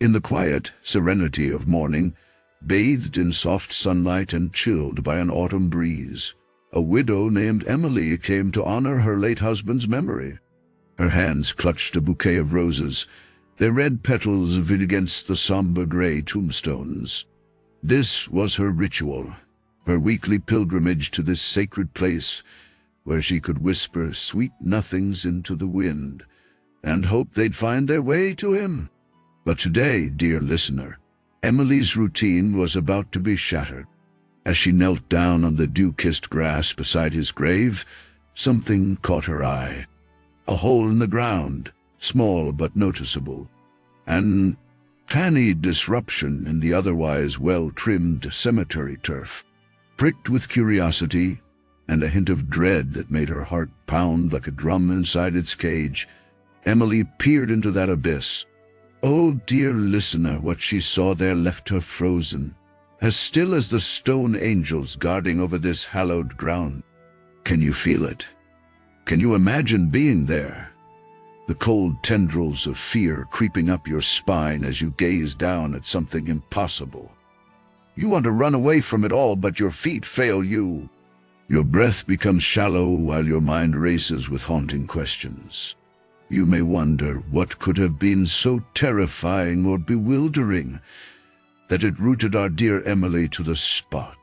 In the quiet serenity of morning, bathed in soft sunlight and chilled by an autumn breeze, a widow named Emily came to honor her late husband's memory. Her hands clutched a bouquet of roses, their red petals vivid against the somber gray tombstones. This was her ritual, her weekly pilgrimage to this sacred place where she could whisper sweet nothings into the wind and hope they'd find their way to him. But today, dear listener, Emily's routine was about to be shattered. As she knelt down on the dew-kissed grass beside his grave, something caught her eye. A hole in the ground, small but noticeable. An canny disruption in the otherwise well-trimmed cemetery turf. Pricked with curiosity and a hint of dread that made her heart pound like a drum inside its cage, Emily peered into that abyss. Oh, dear listener, what she saw there left her frozen, as still as the stone angels guarding over this hallowed ground. Can you feel it? Can you imagine being there? The cold tendrils of fear creeping up your spine as you gaze down at something impossible. You want to run away from it all, but your feet fail you. Your breath becomes shallow while your mind races with haunting questions. You may wonder what could have been so terrifying or bewildering that it rooted our dear Emily to the spot.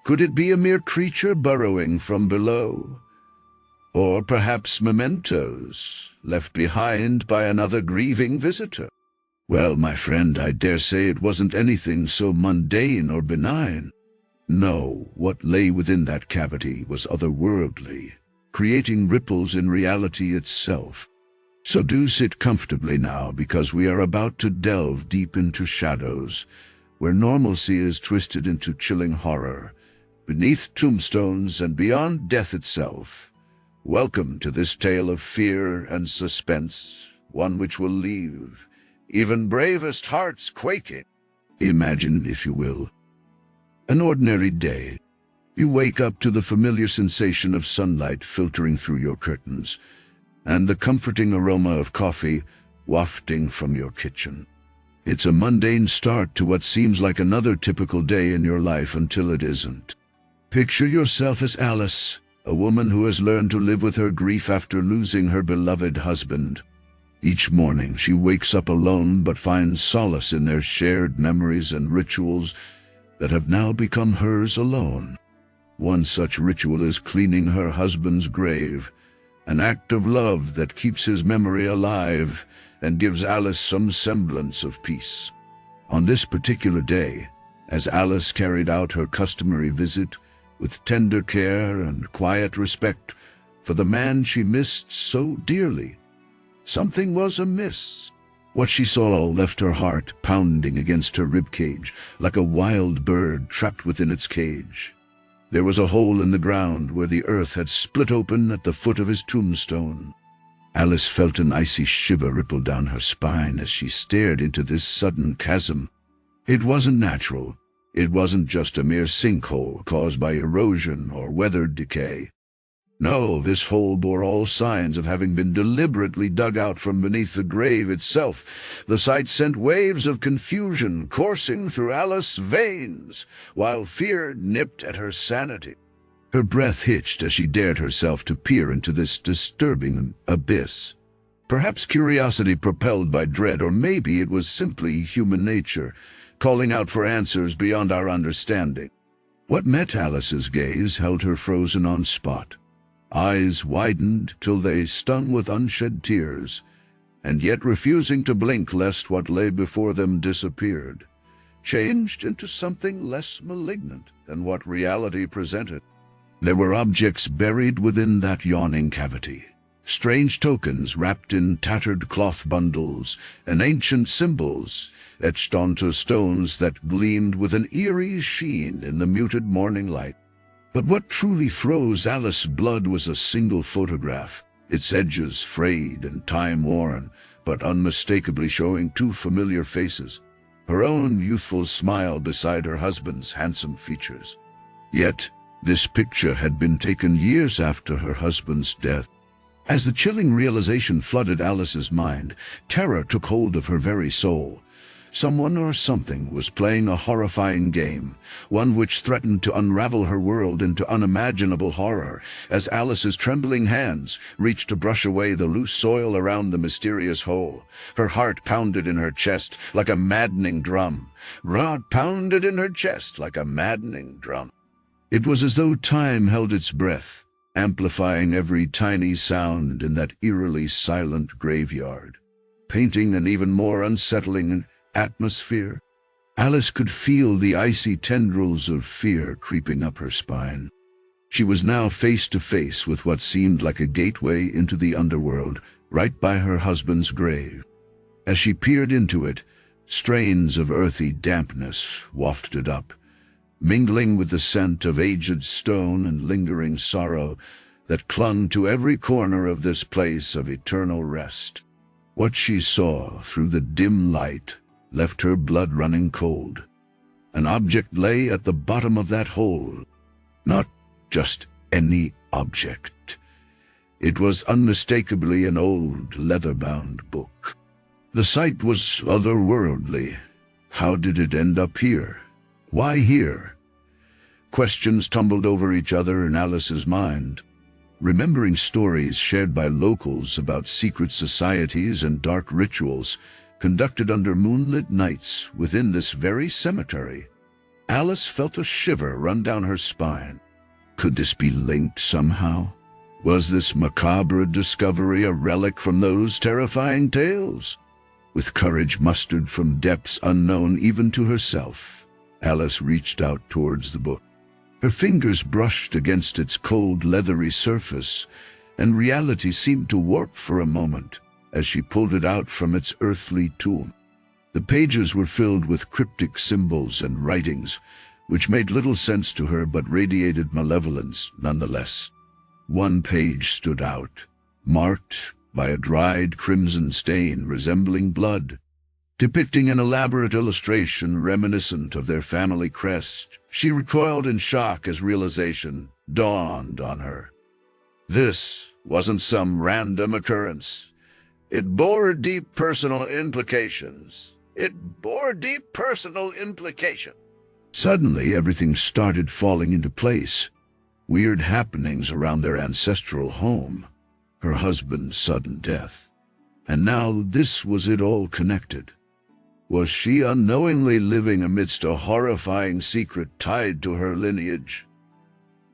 Could it be a mere creature burrowing from below? Or perhaps mementos left behind by another grieving visitor? Well, my friend, I dare say it wasn't anything so mundane or benign. No, what lay within that cavity was otherworldly, creating ripples in reality itself. So do sit comfortably now, because we are about to delve deep into shadows, where normalcy is twisted into chilling horror, beneath tombstones and beyond death itself. Welcome to this tale of fear and suspense, one which will leave even bravest hearts quaking. Imagine, if you will, an ordinary day. You wake up to the familiar sensation of sunlight filtering through your curtains, and the comforting aroma of coffee wafting from your kitchen. It's a mundane start to what seems like another typical day in your life until it isn't. Picture yourself as Alice, a woman who has learned to live with her grief after losing her beloved husband. Each morning she wakes up alone but finds solace in their shared memories and rituals that have now become hers alone. One such ritual is cleaning her husband's grave, an act of love that keeps his memory alive and gives Alice some semblance of peace. On this particular day, as Alice carried out her customary visit with tender care and quiet respect for the man she missed so dearly, something was amiss. What she saw left her heart pounding against her ribcage like a wild bird trapped within its cage. There was a hole in the ground where the earth had split open at the foot of his tombstone. Alice felt an icy shiver ripple down her spine as she stared into this sudden chasm. It wasn't natural. It wasn't just a mere sinkhole caused by erosion or weather decay. No, this hole bore all signs of having been deliberately dug out from beneath the grave itself. The sight sent waves of confusion coursing through Alice's veins, while fear nipped at her sanity. Her breath hitched as she dared herself to peer into this disturbing abyss. Perhaps curiosity propelled by dread, or maybe it was simply human nature, calling out for answers beyond our understanding. What met Alice's gaze held her frozen on spot. Eyes widened till they stung with unshed tears, and yet refusing to blink lest what lay before them disappeared, changed into something less malignant than what reality presented. There were objects buried within that yawning cavity, strange tokens wrapped in tattered cloth bundles, and ancient symbols etched onto stones that gleamed with an eerie sheen in the muted morning light. But what truly froze Alice's blood was a single photograph, its edges frayed and time-worn, but unmistakably showing two familiar faces, her own youthful smile beside her husband's handsome features. Yet, this picture had been taken years after her husband's death. As the chilling realization flooded Alice's mind, terror took hold of her very soul. Someone or something was playing a horrifying game, one which threatened to unravel her world into unimaginable horror. As Alice's trembling hands reached to brush away the loose soil around the mysterious hole, her heart pounded in her chest like a maddening drum. Pounded in her chest like a maddening drum. It was as though time held its breath, amplifying every tiny sound in that eerily silent graveyard, painting an even more unsettling atmosphere. Alice could feel the icy tendrils of fear creeping up her spine. She was now face to face with what seemed like a gateway into the underworld, right by her husband's grave. As she peered into it, strains of earthy dampness wafted up, mingling with the scent of aged stone and lingering sorrow that clung to every corner of this place of eternal rest. What she saw through the dim light left her blood running cold. An object lay at the bottom of that hole. Not just any object. It was unmistakably an old, leather-bound book. The sight was otherworldly. How did it end up here? Why here? Questions tumbled over each other in Alice's mind. Remembering stories shared by locals about secret societies and dark rituals conducted under moonlit nights within this very cemetery, Alice felt a shiver run down her spine. Could this be linked somehow? Was this macabre discovery a relic from those terrifying tales? With courage mustered from depths unknown even to herself, Alice reached out towards the book. Her fingers brushed against its cold, leathery surface, and reality seemed to warp for a moment as she pulled it out from its earthly tomb. The pages were filled with cryptic symbols and writings, which made little sense to her but radiated malevolence nonetheless. One page stood out, marked by a dried crimson stain resembling blood, depicting an elaborate illustration reminiscent of their family crest. She recoiled in shock as realization dawned on her. This wasn't some random occurrence. It bore deep personal implications. Suddenly, everything started falling into place. Weird happenings around their ancestral home, her husband's sudden death. And now this was it all connected. Was she unknowingly living amidst a horrifying secret tied to her lineage?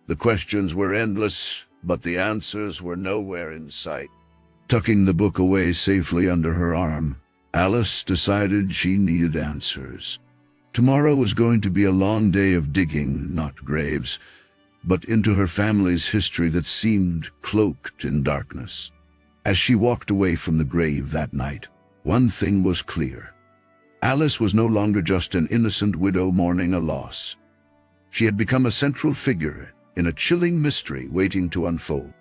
The questions were endless, but the answers were nowhere in sight. Tucking the book away safely under her arm, Alice decided she needed answers. Tomorrow was going to be a long day of digging, not graves, but into her family's history that seemed cloaked in darkness. As she walked away from the grave that night, one thing was clear. Alice was no longer just an innocent widow mourning a loss. She had become a central figure in a chilling mystery waiting to unfold.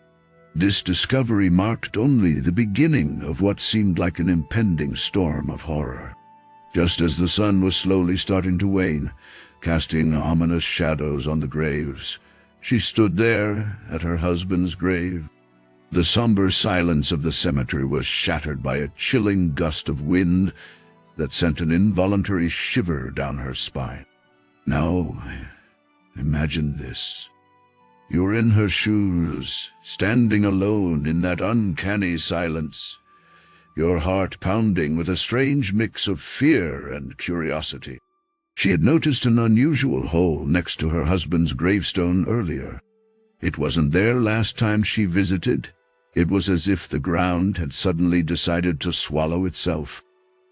This discovery marked only the beginning of what seemed like an impending storm of horror. Just as the sun was slowly starting to wane, casting ominous shadows on the graves, she stood there at her husband's grave. The somber silence of the cemetery was shattered by a chilling gust of wind that sent an involuntary shiver down her spine. Now, imagine this. You're in her shoes, standing alone in that uncanny silence, your heart pounding with a strange mix of fear and curiosity. She had noticed an unusual hole next to her husband's gravestone earlier. It wasn't there last time she visited. It was as if the ground had suddenly decided to swallow itself.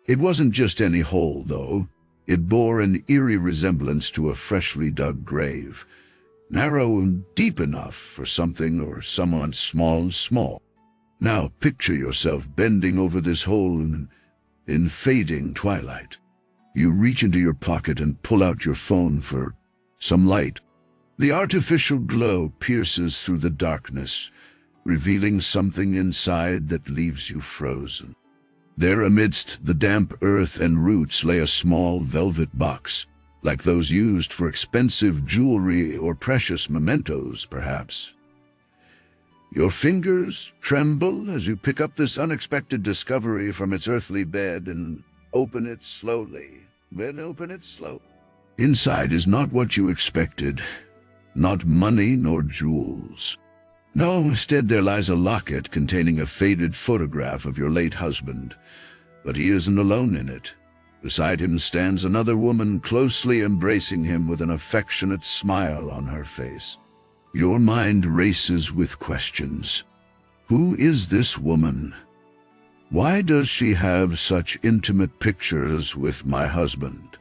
It wasn't just any hole, though. It bore an eerie resemblance to a freshly dug grave, narrow and deep enough for something or someone small. Now picture yourself bending over this hole in fading twilight. You reach into your pocket and pull out your phone for some light. The artificial glow pierces through the darkness, revealing something inside that leaves you frozen. There amidst the damp earth and roots lay a small velvet box, like those used for expensive jewelry or precious mementos, perhaps. Your fingers tremble as you pick up this unexpected discovery from its earthly bed and open it slowly. Then open it slowly. Inside is not what you expected, not money nor jewels. No, instead there lies a locket containing a faded photograph of your late husband. But he isn't alone in it. Beside him stands another woman closely embracing him with an affectionate smile on her face. Your mind races with questions. Who is this woman? Why does she have such intimate pictures with my husband?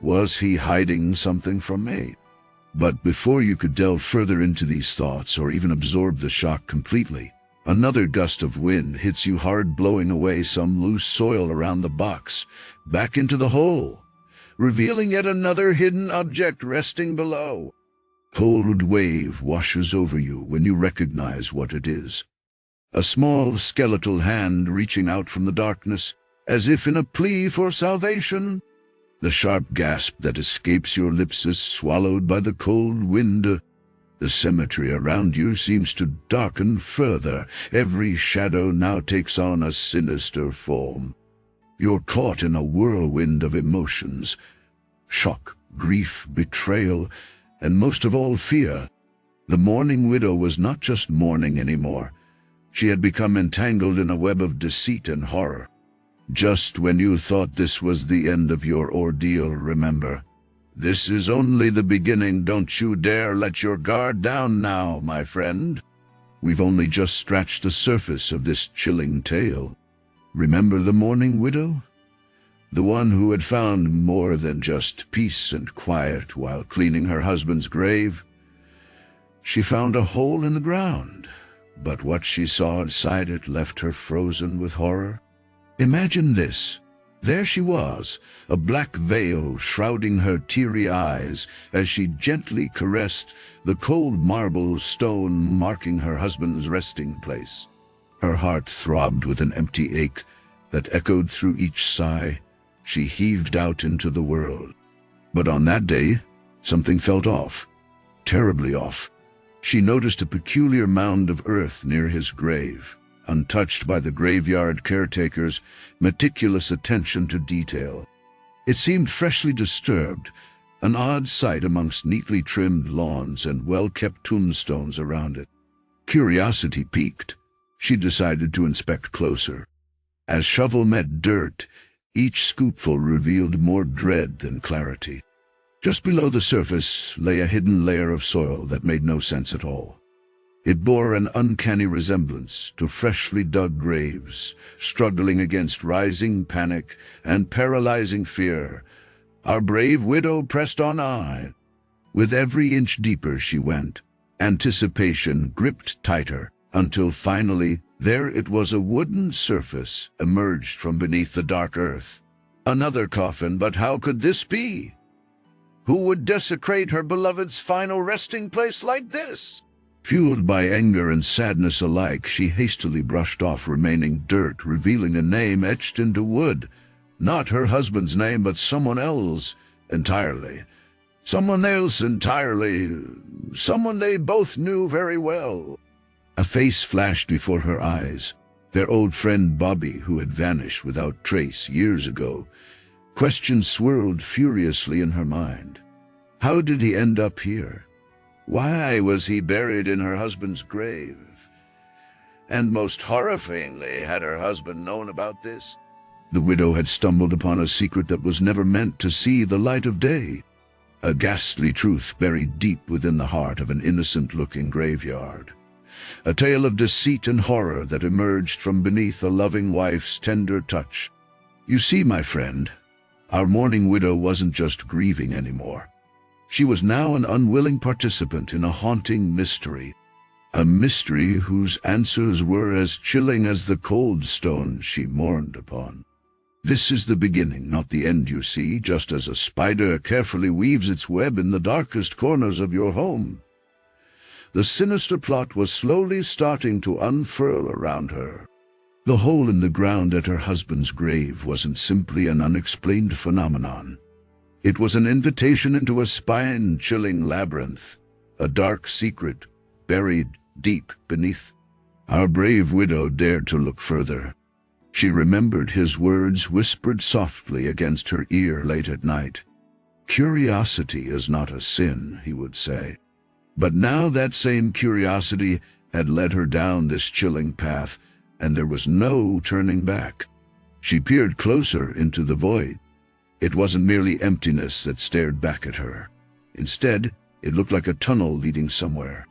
Was he hiding something from me? But before you could delve further into these thoughts or even absorb the shock completely, another gust of wind hits you hard, blowing away some loose soil around the box, back into the hole, revealing yet another hidden object resting below. Cold wave washes over you when you recognize what it is. A small skeletal hand reaching out from the darkness, as if in a plea for salvation. The sharp gasp that escapes your lips is swallowed by the cold wind. The cemetery around you seems to darken further. Every shadow now takes on a sinister form. You're caught in a whirlwind of emotions. Shock, grief, betrayal, and most of all, fear. The mourning widow was not just mourning anymore. She had become entangled in a web of deceit and horror. Just when you thought this was the end of your ordeal, remember, this is only the beginning. Don't you dare let your guard down now, my friend. We've only just scratched the surface of this chilling tale. Remember the mourning widow? The one who had found more than just peace and quiet while cleaning her husband's grave? She found a hole in the ground, but what she saw inside it left her frozen with horror. Imagine this. There she was, a black veil shrouding her teary eyes as she gently caressed the cold marble stone marking her husband's resting place. Her heart throbbed with an empty ache that echoed through each sigh she heaved out into the world. But on that day, something felt off, terribly off. She noticed a peculiar mound of earth near his grave, untouched by the graveyard caretaker's meticulous attention to detail. It seemed freshly disturbed, an odd sight amongst neatly trimmed lawns and well-kept tombstones around it. Curiosity piqued. She decided to inspect closer. As shovel met dirt, each scoopful revealed more dread than clarity. Just below the surface lay a hidden layer of soil that made no sense at all. It bore an uncanny resemblance to freshly dug graves, struggling against rising panic and paralyzing fear. Our brave widow pressed on. With every inch deeper she went, anticipation gripped tighter, until finally there it was, a wooden surface emerged from beneath the dark earth. Another coffin, but how could this be? Who would desecrate her beloved's final resting place like this? Fueled by anger and sadness alike, she hastily brushed off remaining dirt, revealing a name etched into wood. Not her husband's name, but someone else entirely. Someone else entirely. Someone they both knew very well. A face flashed before her eyes. Their old friend Bobby, who had vanished without trace years ago. Questions swirled furiously in her mind. How did he end up here? Why was he buried in her husband's grave? And most horrifyingly, had her husband known about this? The widow had stumbled upon a secret that was never meant to see the light of day. A ghastly truth buried deep within the heart of an innocent-looking graveyard. A tale of deceit and horror that emerged from beneath a loving wife's tender touch. You see, my friend, our mourning widow wasn't just grieving anymore. She was now an unwilling participant in a haunting mystery. A mystery whose answers were as chilling as the cold stone she mourned upon. This is the beginning, not the end, you see, just as a spider carefully weaves its web in the darkest corners of your home. The sinister plot was slowly starting to unfurl around her. The hole in the ground at her husband's grave wasn't simply an unexplained phenomenon. It was an invitation into a spine-chilling labyrinth, a dark secret buried deep beneath. Our brave widow dared to look further. She remembered his words whispered softly against her ear late at night. Curiosity is not a sin, he would say. But now that same curiosity had led her down this chilling path, and there was no turning back. She peered closer into the void. It wasn't merely emptiness that stared back at her. Instead, it looked like a tunnel leading somewhere.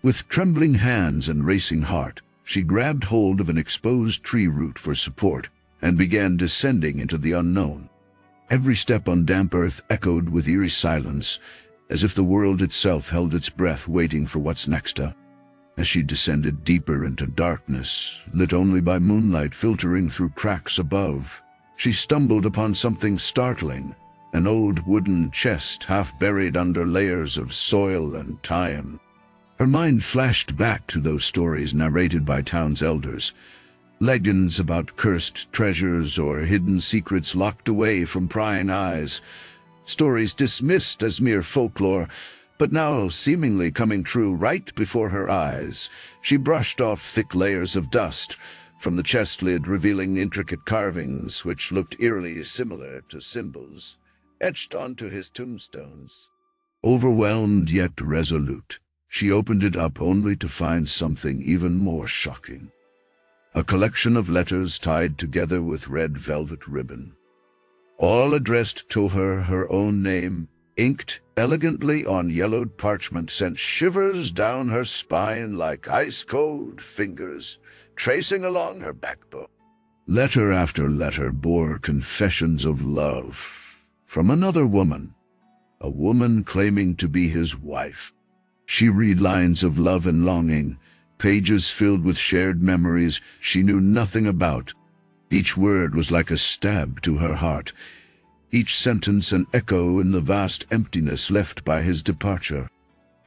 With trembling hands and racing heart, she grabbed hold of an exposed tree root for support and began descending into the unknown. Every step on damp earth echoed with eerie silence, as if the world itself held its breath waiting for what's next. As she descended deeper into darkness, lit only by moonlight filtering through cracks above, she stumbled upon something startling, an old wooden chest half buried under layers of soil and time. Her mind flashed back to those stories narrated by town's elders, legends about cursed treasures or hidden secrets locked away from prying eyes, stories dismissed as mere folklore, but now seemingly coming true right before her eyes. She brushed off thick layers of dust from the chest lid, revealing intricate carvings which looked eerily similar to symbols etched onto his tombstones. Overwhelmed yet resolute, she opened it up only to find something even more shocking. A collection of letters tied together with red velvet ribbon, all addressed to her own name, inked elegantly on yellowed parchment, sent shivers down her spine like ice-cold fingers tracing along her backbone. Letter after letter bore confessions of love from another woman, a woman claiming to be his wife. She read lines of love and longing, pages filled with shared memories she knew nothing about. Each word was like a stab to her heart, each sentence an echo in the vast emptiness left by his departure.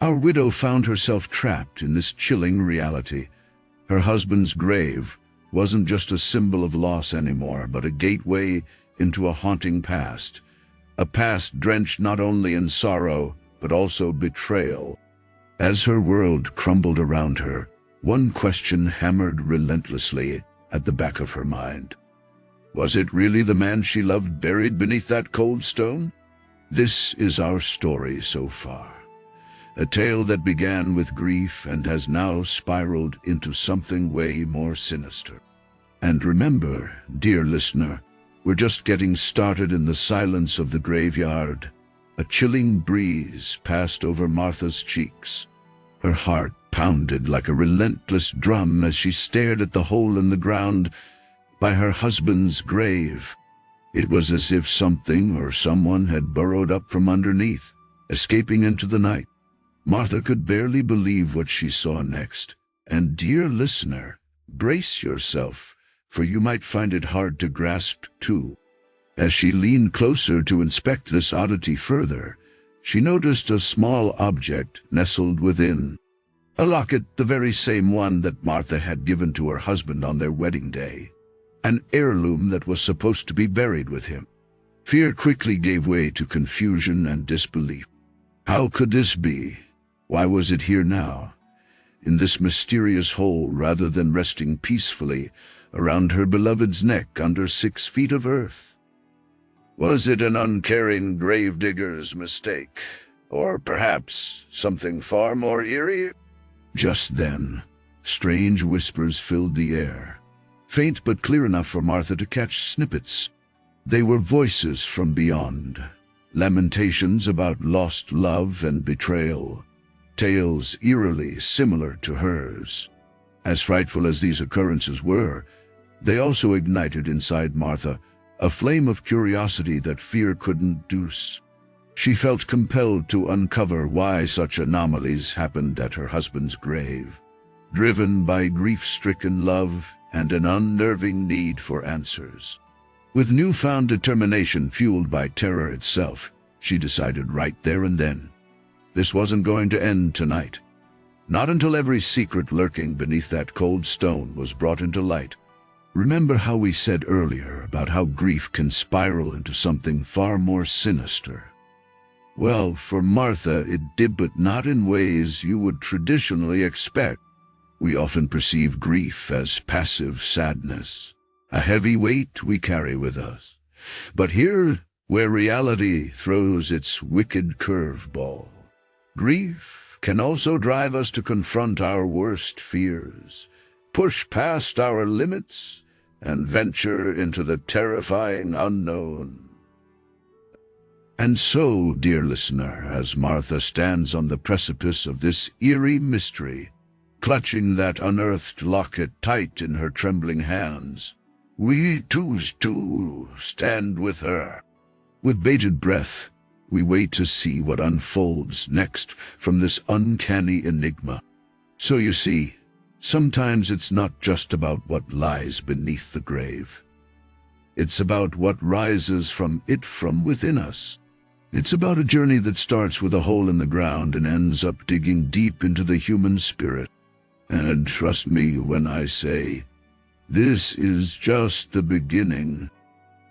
Our widow found herself trapped in this chilling reality. Her husband's grave wasn't just a symbol of loss anymore, but a gateway into a haunting past, a past drenched not only in sorrow, but also betrayal. As her world crumbled around her, one question hammered relentlessly at the back of her mind. Was it really the man she loved buried beneath that cold stone? This is our story so far. A tale that began with grief and has now spiraled into something way more sinister. And remember, dear listener, we're just getting started in the silence of the graveyard. A chilling breeze passed over Martha's cheeks. Her heart pounded like a relentless drum as she stared at the hole in the ground by her husband's grave. It was as if something or someone had burrowed up from underneath, escaping into the night. Martha could barely believe what she saw next. And dear listener, brace yourself, for you might find it hard to grasp too. As she leaned closer to inspect this oddity further, she noticed a small object nestled within. A locket, the very same one that Martha had given to her husband on their wedding day. An heirloom that was supposed to be buried with him. Fear quickly gave way to confusion and disbelief. How could this be? Why was it here now, in this mysterious hole, rather than resting peacefully around her beloved's neck under 6 feet of earth? Was it an uncaring gravedigger's mistake, or perhaps something far more eerie? Just then, strange whispers filled the air, faint but clear enough for Martha to catch snippets. They were voices from beyond, lamentations about lost love and betrayal, tales eerily similar to hers. As frightful as these occurrences were, they also ignited inside Martha a flame of curiosity that fear couldn't douse. She felt compelled to uncover why such anomalies happened at her husband's grave, driven by grief-stricken love and an unnerving need for answers. With newfound determination fueled by terror itself, she decided right there and then, this wasn't going to end tonight. Not until every secret lurking beneath that cold stone was brought into light. Remember how we said earlier about how grief can spiral into something far more sinister? Well, for Martha it did, but not in ways you would traditionally expect. We often perceive grief as passive sadness, a heavy weight we carry with us. But here, where reality throws its wicked curveball, grief can also drive us to confront our worst fears, push past our limits, and venture into the terrifying unknown. And so, dear listener, as Martha stands on the precipice of this eerie mystery, clutching that unearthed locket tight in her trembling hands, we choose to stand with her. With bated breath, we wait to see what unfolds next from this uncanny enigma. So you see, sometimes it's not just about what lies beneath the grave. It's about what rises from within us. It's about a journey that starts with a hole in the ground and ends up digging deep into the human spirit. And trust me when I say, this is just the beginning.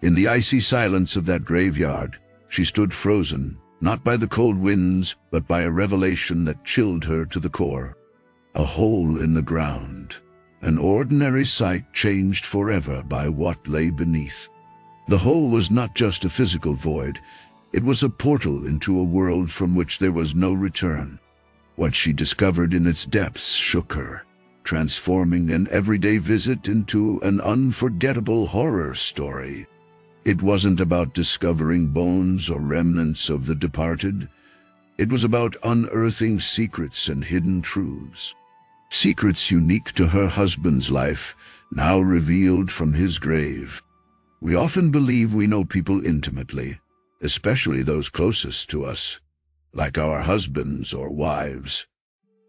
In the icy silence of that graveyard, she stood frozen, not by the cold winds, but by a revelation that chilled her to the core. A hole in the ground, an ordinary sight changed forever by what lay beneath. The hole was not just a physical void, it was a portal into a world from which there was no return. What she discovered in its depths shook her, transforming an everyday visit into an unforgettable horror story. It wasn't about discovering bones or remnants of the departed. It was about unearthing secrets and hidden truths. Secrets unique to her husband's life, now revealed from his grave. We often believe we know people intimately, especially those closest to us, like our husbands or wives.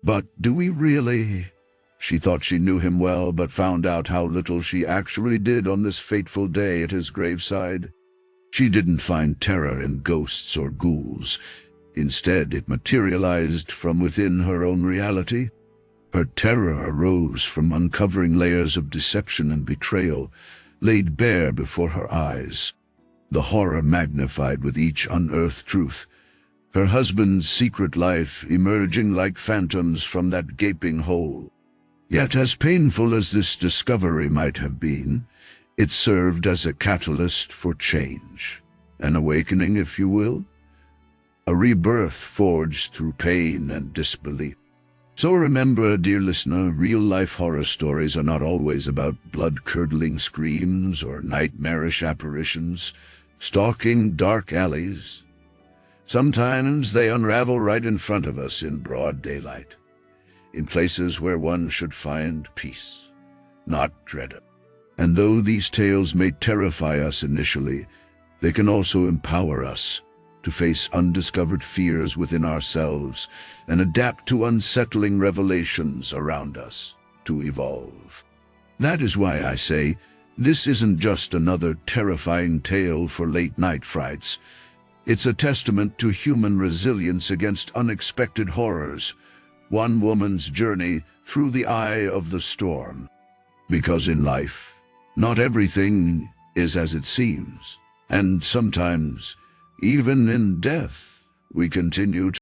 But do we really? She thought she knew him well, but found out how little she actually did on this fateful day at his graveside. She didn't find terror in ghosts or ghouls. Instead, it materialized from within her own reality. Her terror arose from uncovering layers of deception and betrayal, laid bare before her eyes. The horror magnified with each unearthed truth. Her husband's secret life emerging like phantoms from that gaping hole. Yet as painful as this discovery might have been, it served as a catalyst for change. An awakening, if you will. A rebirth forged through pain and disbelief. So remember, dear listener, real-life horror stories are not always about blood-curdling screams or nightmarish apparitions stalking dark alleys. Sometimes they unravel right in front of us in broad daylight, in places where one should find peace, not dread it. And though these tales may terrify us initially, they can also empower us to face undiscovered fears within ourselves and adapt to unsettling revelations around us, to evolve. That is why I say, this isn't just another terrifying tale for late-night frights. It's a testament to human resilience against unexpected horrors, one woman's journey through the eye of the storm. Because in life, not everything is as it seems, and sometimes, even in death, we continue to